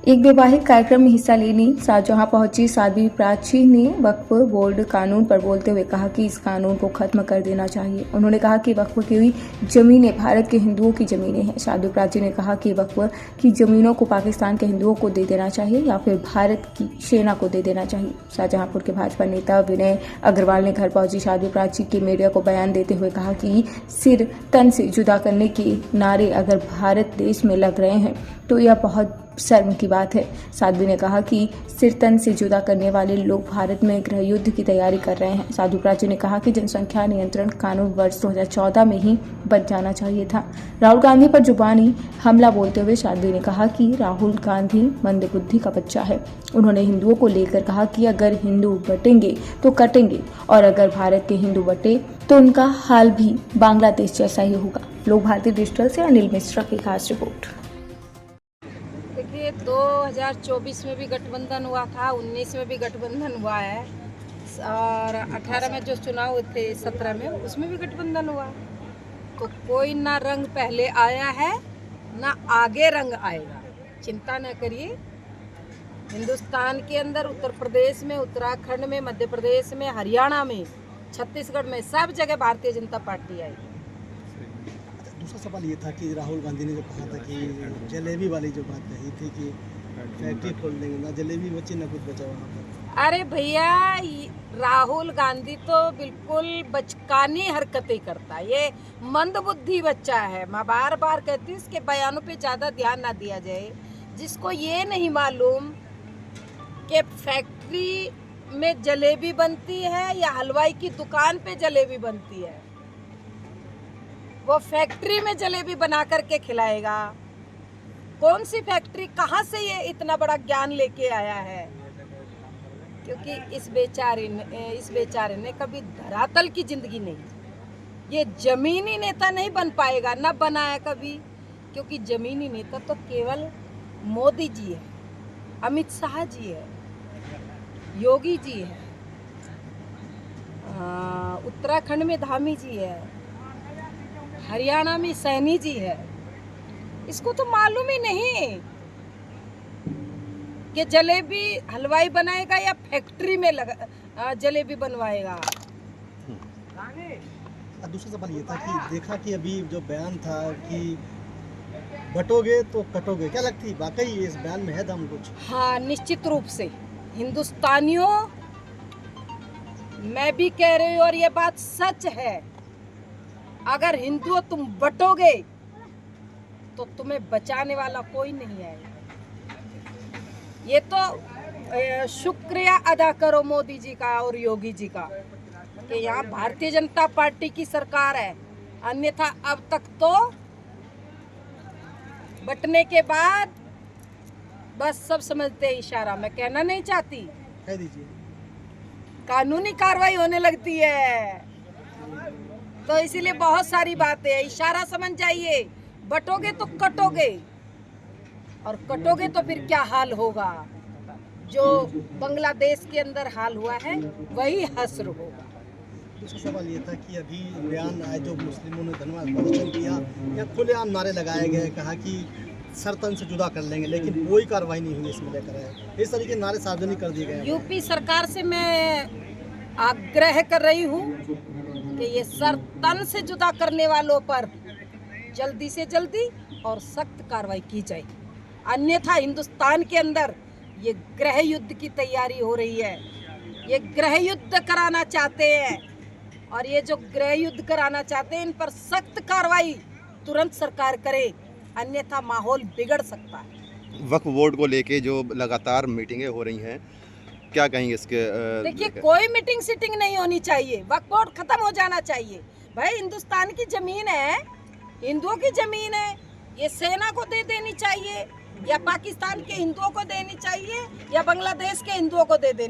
एक वैवाहिक कार्यक्रम में हिस्सा लेने शाहजहां पहुंची साध्वी प्राची ने वक्फ बोर्ड कानून पर बोलते हुए कहा कि इस कानून को खत्म कर देना चाहिए। उन्होंने कहा कि वक्फ की जमीनें भारत के हिंदुओं की जमीनें हैं। साध्वी प्राची ने कहा कि वक्फ की जमीनों को पाकिस्तान के हिंदुओं को दे देना चाहिए या फिर भारत की सेना को दे देना चाहिए। शाहजहांपुर के भाजपा नेता विनय अग्रवाल ने घर पहुंची साध्वी प्राची के मीडिया को बयान देते हुए कहा कि सिर तन से जुदा करने के नारे अगर भारत देश में लग रहे हैं तो यह बहुत शर्म की बात है। साध्वी ने कहा कि सिर तन से जुदा करने वाले लोग भारत में गृह युद्ध की तैयारी कर रहे हैं। साध्वी प्राची ने कहा कि जनसंख्या नियंत्रण कानून वर्ष 2014 में ही बन जाना चाहिए था। राहुल गांधी पर जुबानी हमला बोलते हुए साध्वी ने कहा कि राहुल गांधी मंदबुद्धि का बच्चा है। उन्होंने हिंदुओं को लेकर कहा कि अगर हिंदू बटेंगे तो कटेंगे और अगर भारत के हिंदू बटे तो उनका हाल भी बांग्लादेश जैसा ही होगा। लोक भारती डिजिटल से अनिल मिश्रा की खास रिपोर्ट। देखिए 2024 में भी गठबंधन हुआ था, 19 में भी गठबंधन हुआ है और 18 में जो चुनाव हुए थे 17 में उसमें भी गठबंधन हुआ। तो कोई ना रंग पहले आया है ना आगे रंग आएगा, चिंता न करिए। हिंदुस्तान के अंदर उत्तर प्रदेश में, उत्तराखंड में, मध्य प्रदेश में, हरियाणा में, छत्तीसगढ़ में सब जगह भारतीय जनता पार्टी आई। दूसरा सवाल ये था कि राहुल गांधी ने जो कहा था कि जलेबी वाली जो बात कही थी कि फैक्ट्री खोल देंगे, ना जलेबी बची ना कुछ बचा वहाँ पर। अरे भैया, राहुल गांधी तो बिल्कुल बचकानी हरकतें करता है, ये मंदबुद्धि बच्चा है। मैं बार बार कहती हूँ इसके बयानों पे ज़्यादा ध्यान ना दिया जाए। जिसको ये नहीं मालूम कि फैक्ट्री में जलेबी बनती है या हलवाई की दुकान पे जलेबी बनती है, वो फैक्ट्री में जलेबी बना करके खिलाएगा। कौन सी फैक्ट्री, कहाँ से ये इतना बड़ा ज्ञान लेके आया है? क्योंकि इस बेचारे ने कभी धरातल की जिंदगी नहीं, ये जमीनी नेता नहीं बन पाएगा, ना बनाया कभी। क्योंकि जमीनी नेता तो केवल मोदी जी है, अमित शाह जी है, योगी जी है, उत्तराखंड में धामी जी है, हरियाणा में सैनी जी है। इसको तो मालूम ही नहीं कि जलेबी हलवाई बनाएगा या फैक्ट्री में जलेबी बनवाएगा। दूसरा सवाल ये था कि देखा कि अभी जो बयान था कि बटोगे तो कटोगे, क्या लगती वाकई इस बयान में है दम कुछ? हाँ, निश्चित रूप से। हिंदुस्तानियों, मैं भी कह रही हूँ और ये बात सच है, अगर हिंदुओं तुम बटोगे तो तुम्हें बचाने वाला कोई नहीं है। ये तो शुक्रिया अदा करो मोदी जी का और योगी जी का कि यहाँ भारतीय जनता पार्टी की सरकार है। अन्यथा अब तक तो बटने के बाद बस सब समझते हैं इशारा। मैं कहना नहीं चाहती, कह दीजिए। कानूनी कार्रवाई होने लगती है, तो इसीलिए बहुत सारी बातें हैं। इशारा समझ जाइए, बटोगे तो कटोगे और कटोगे तो फिर क्या हाल होगा। जो बांग्लादेश के अंदर हाल हुआ है वही हश्र होगा। दूसरा सवाल ये था कि अभी बयान आए जो मुस्लिमों ने धन्यवाद प्रदर्शन किया या खुलेआम नारे लगाए गए, कहा कि सरतन से जुदा कर लेंगे, लेकिन कोई कार्रवाई नहीं हुई इसमें लेकर है। इस तरीके नारे सार्वजनिक कर दिए गए। यूपी सरकार से मैं आग्रह कर रही हूँ कि ये सर तन से जुदा करने वालों पर जल्दी से जल्दी और सख्त कार्रवाई की जाए। अन्यथा हिंदुस्तान के अंदर ये गृह युद्ध की तैयारी हो रही है। ये गृह युद्ध कराना चाहते हैं और ये जो गृह युद्ध कराना चाहते हैं इन पर सख्त कार्रवाई तुरंत सरकार करे, अन्यथा माहौल बिगड़ सकता है। वक्फ बोर्ड को लेके जो लगातार मीटिंगें हो रही हैं, क्या कहेंगे इसके? देखिए, कोई मीटिंग सीटिंग नहीं होनी चाहिए, वक्फ बोर्ड खत्म हो जाना चाहिए। भाई, हिंदुस्तान की जमीन है, हिंदुओं की जमीन है, ये सेना को दे देनी चाहिए या पाकिस्तान के हिंदुओं को देनी चाहिए या बांग्लादेश के हिंदुओं को दे देनी